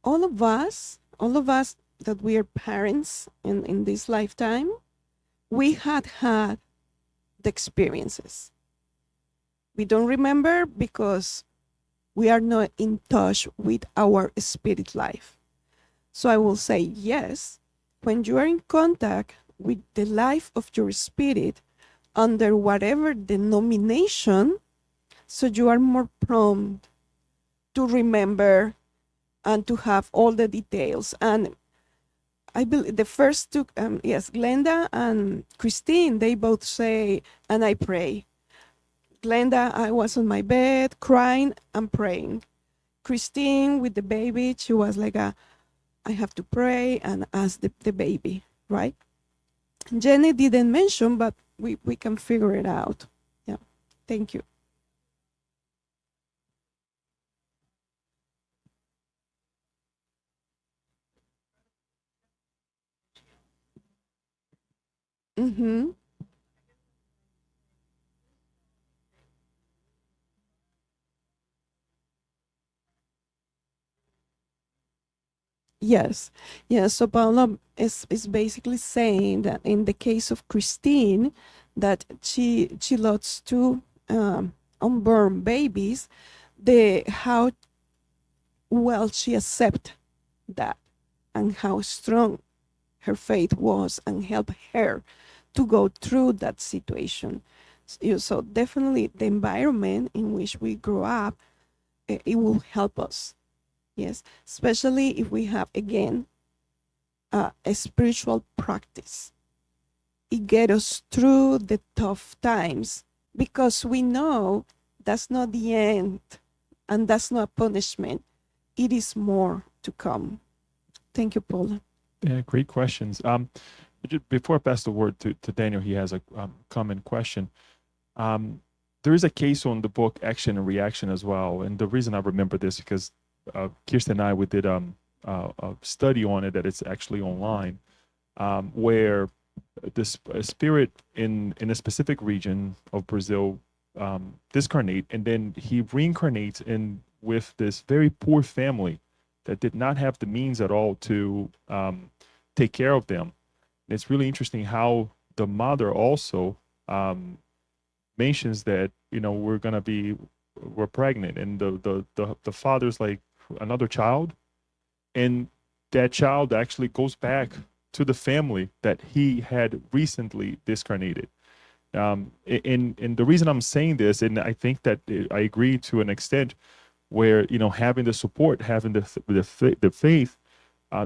Speaker 2: All of us that we are parents in this lifetime, we had the experiences. We don't remember because we are not in touch with our spirit life. So I will say yes, when you are in contact with the life of your spirit under whatever denomination, so you are more prone to remember and to have all the details. And I believe the first two, yes, Glenda and Christine, they both say, and I pray. Glenda, I was on my bed crying and praying. Christine, with the baby, she was like, I have to pray and ask the baby, right? Jenny didn't mention, but we can figure it out. Yeah, thank you. Mm-hmm. Yes, yes. So Paula is basically saying that in the case of Christine, that she lost two unborn babies, the how well she accept that and how strong her faith was and help her to go through that situation. So definitely the environment in which we grow up, it will help us. Yes, especially if we have again a spiritual practice. It gets us through the tough times because we know that's not the end and that's not punishment. It is more to come. Thank you, Paula.
Speaker 1: Yeah, great questions. Before I pass the word to Daniel, he has a common question. There is a case on the book Action and Reaction as well. And the reason I remember this because Kirsten and I, we did a study on it that it's actually online, where this spirit in a specific region of Brazil discarnate, and then he reincarnates in with this very poor family that did not have the means at all to take care of them. And it's really interesting how the mother also mentions that, you know, we're pregnant, and the father's like another child, and that child actually goes back to the family that he had recently discarnated. And the reason I'm saying this, and I think that I agree to an extent, where, you know, having the support, having the faith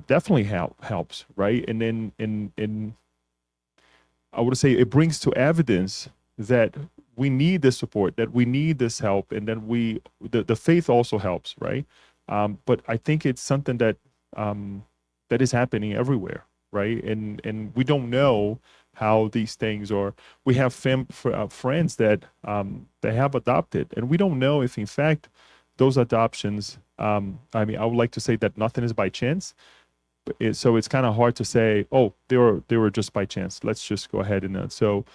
Speaker 1: definitely helps, right? And then in I would say it brings to evidence that we need this support, that we need this help, and then the faith also helps, right? But I think it's something that that is happening everywhere, right? And we don't know how these things are. We have friends that they have adopted, and we don't know if in fact those adoptions, I mean, I would like to say that nothing is by chance. So it's kind of hard to say, oh, they were just by chance. Let's just go ahead and so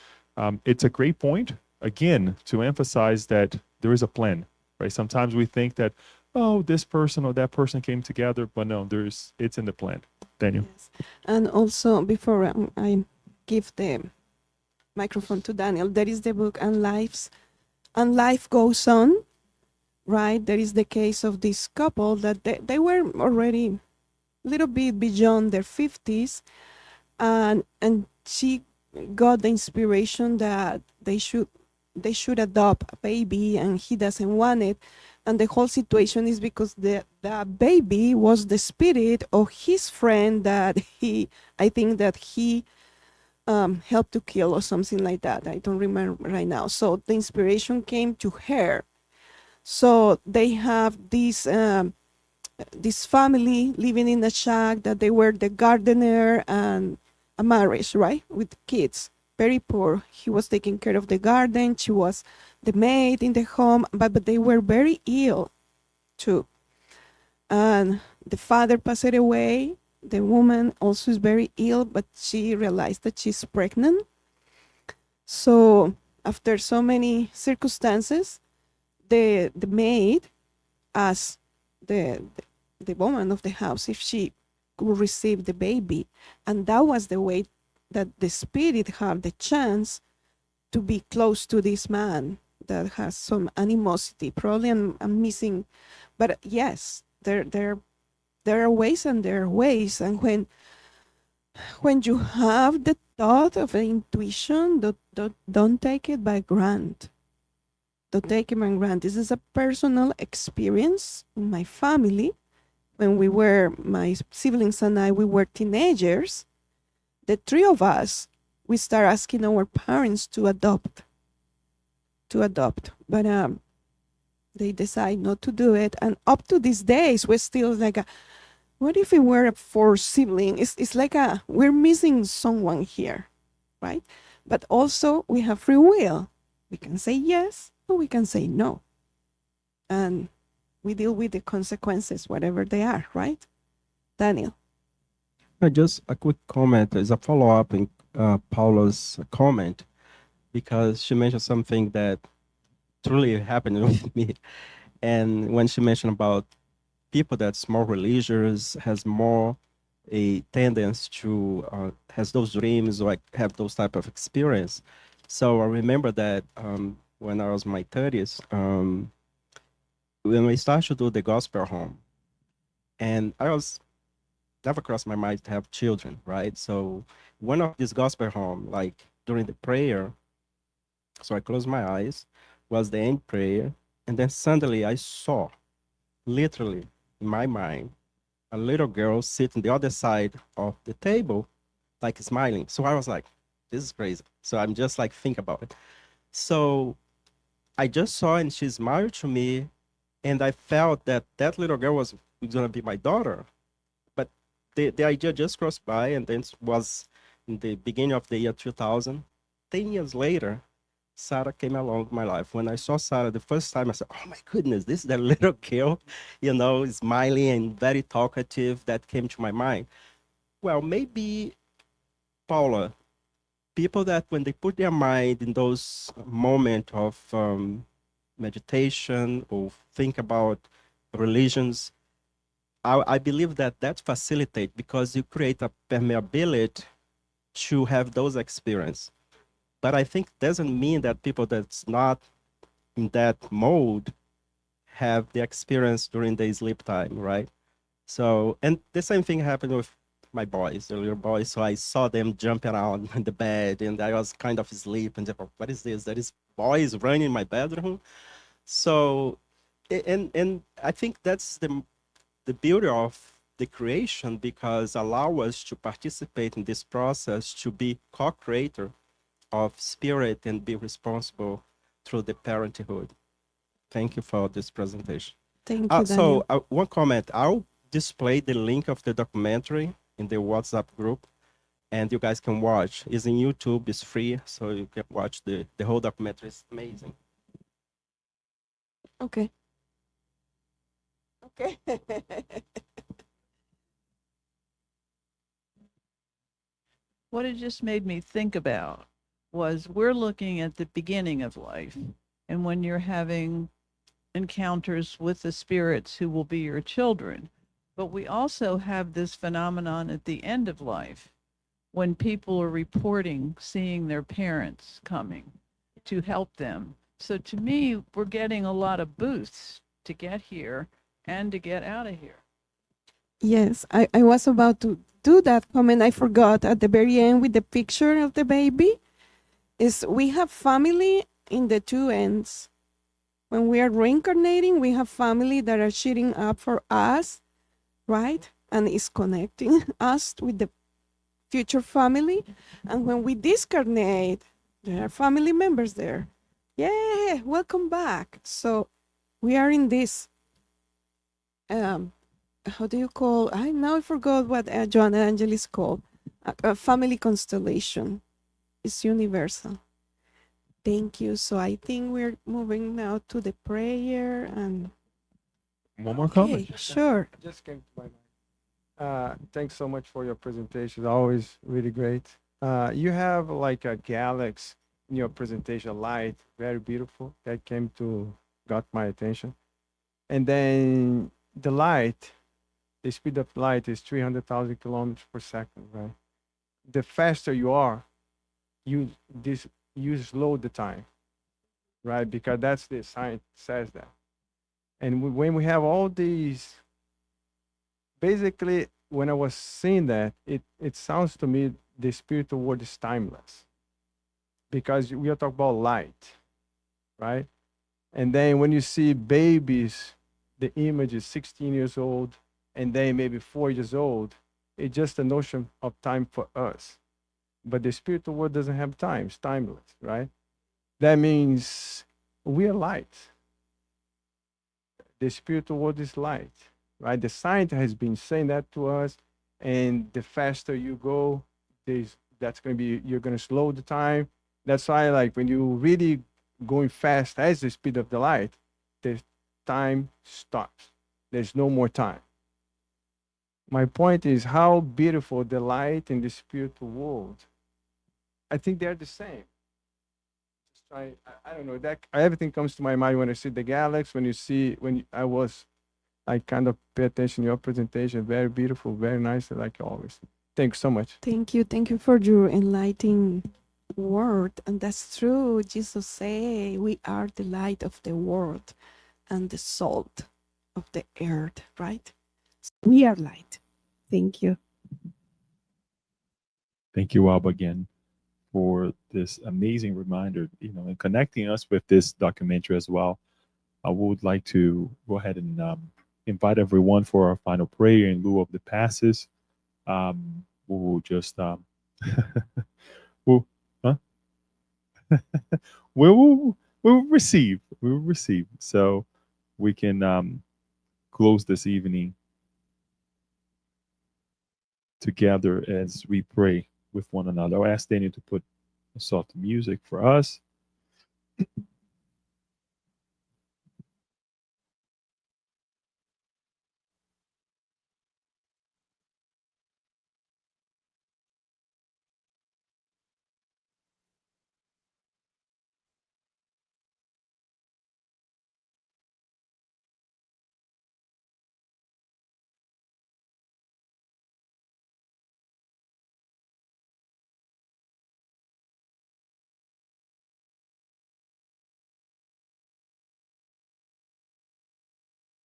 Speaker 1: it's a great point, again, to emphasize that there is a plan, right? Sometimes we think that, oh, this person or that person came together, but no, it's in the plan. Daniel.
Speaker 2: Yes. And also, before I give the microphone to Daniel, there is the book And Life Goes On, right? There is the case of this couple that they were already a little bit beyond their 50s, and she got the inspiration that they should adopt a baby, and he doesn't want it. And the whole situation is because the baby was the spirit of his friend that I think that he helped to kill or something like that. I don't remember right now. So the inspiration came to her. So they have this family living in a shack that they were the gardener and a marriage, right, with kids. Very poor. He was taking care of the garden. She was the maid in the home, but they were very ill too. And the father passed away. The woman also is very ill, but she realized that she's pregnant. So after so many circumstances, the maid asked the woman of the house if she could receive the baby. And that was the way that the spirit had the chance to be close to this man that has some animosity. Probably I'm missing, but yes, there are ways and there are ways. And when you have the thought of an intuition, don't take it by grant. Don't take it by grant. This is a personal experience in my family. When my siblings and I, we were teenagers, the three of us, we start asking our parents to adopt. But they decide not to do it. And up to these days, we're still like, what if we were a fourth sibling? It's like we're missing someone here, right? But also we have free will. We can say yes or we can say no. And we deal with the consequences, whatever they are, right? Daniel.
Speaker 14: Just a quick comment as a follow-up in Paula's comment, because she mentioned something that truly happened with me. And when she mentioned about people that's more religious has more a tendency to has those dreams or like have those type of experience. So I remember that when I was in my 30s, when we started to do the gospel home, and I was never crossed my mind to have children, right? So one of these gospel home, like during the prayer, so I closed my eyes, was the end prayer, and then suddenly I saw, literally in my mind, a little girl sitting the other side of the table, like smiling. So I was like, this is crazy. So I'm just like, think about it. So I just saw and she smiled to me, and I felt that that little girl was gonna be my daughter. But the idea just crossed by, and then it was in the beginning of the year 2000. 10 years later, Sarah came along my life. When I saw Sarah the first time, I said, oh my goodness, this is that little girl, you know, smiling and very talkative that came to my mind. Well, maybe, Paula, people that when they put their mind in those moments of meditation or think about religions, I believe that that facilitates because you create a permeability to have those experiences. But I think doesn't mean that people that's not in that mode have the experience during the sleep time, right? So, and the same thing happened with my boys, the little boys. So I saw them jumping around in the bed, and I was kind of asleep, and they were, what is this? There is boys running in my bedroom. So, and I think that's the beauty of the creation, because allow us to participate in this process, to be co-creator of spirit and be responsible through the parenthood. Thank you for this presentation.
Speaker 2: Thank you, Daniel.
Speaker 14: So one comment, I'll display the link of the documentary in the WhatsApp group, and you guys can watch. It's in YouTube, it's free, so you can watch the whole documentary. It's amazing.
Speaker 2: Okay. Okay.
Speaker 13: What it just made me think about was we're looking at the beginning of life. And when you're having encounters with the spirits who will be your children, but we also have this phenomenon at the end of life when people are reporting seeing their parents coming to help them. So to me, we're getting a lot of boosts to get here and to get out of here.
Speaker 2: Yes, I was about to do that comment. I forgot at the very end with the picture of the baby. Is we have family in the two ends. When we are reincarnating, we have family that are cheering up for us, right? And is connecting us with the future family. And when we discarnate, there are family members there. Yeah, welcome back. So we are in this how do you call, I forgot what John Angelis called a family constellation. It's universal. Thank you. So I think we're moving now to the prayer and
Speaker 1: one more comment.
Speaker 2: Sure.
Speaker 15: Just came to my mind. Thanks so much for your presentation. Always really great. You have like a galaxy in your presentation, light, very beautiful. That got my attention. And then the light, the speed of light is 300,000 kilometers per second, right? The faster you are, you slow the time, right? Because that's the science says that. And when we have all these, basically, when I was seeing that, it sounds to me the spiritual world is timeless, because we are talking about light, right? And then when you see babies, the image is 16 years old, and then maybe 4 years old. It's just a notion of time for us. But the spiritual world doesn't have time. It's timeless, right? That means we are light. The spiritual world is light, right? The science has been saying that to us, and the faster you go, that's going to be, you're going to slow the time. That's why, like, when you really going fast as the speed of the light, the time stops. There's no more time. My point is how beautiful the light and the spiritual world. I think they're the same. I don't know, that everything comes to my mind when I see the galaxy, when I was I kind of pay attention to your presentation. Very beautiful, very nice, like always. Thanks so much.
Speaker 2: Thank you. Thank you for your enlightening word. And that's true. Jesus say we are the light of the world and the salt of the earth, right? We are light. Thank you.
Speaker 1: Thank you, Alba, again for this amazing reminder, and connecting us with this documentary as well. I would like to go ahead and invite everyone for our final prayer in lieu of the passes. We will just we'll, huh? we will receive. We will receive. So we can close this evening together as we pray with one another. I'll ask Daniel to put a soft music for us.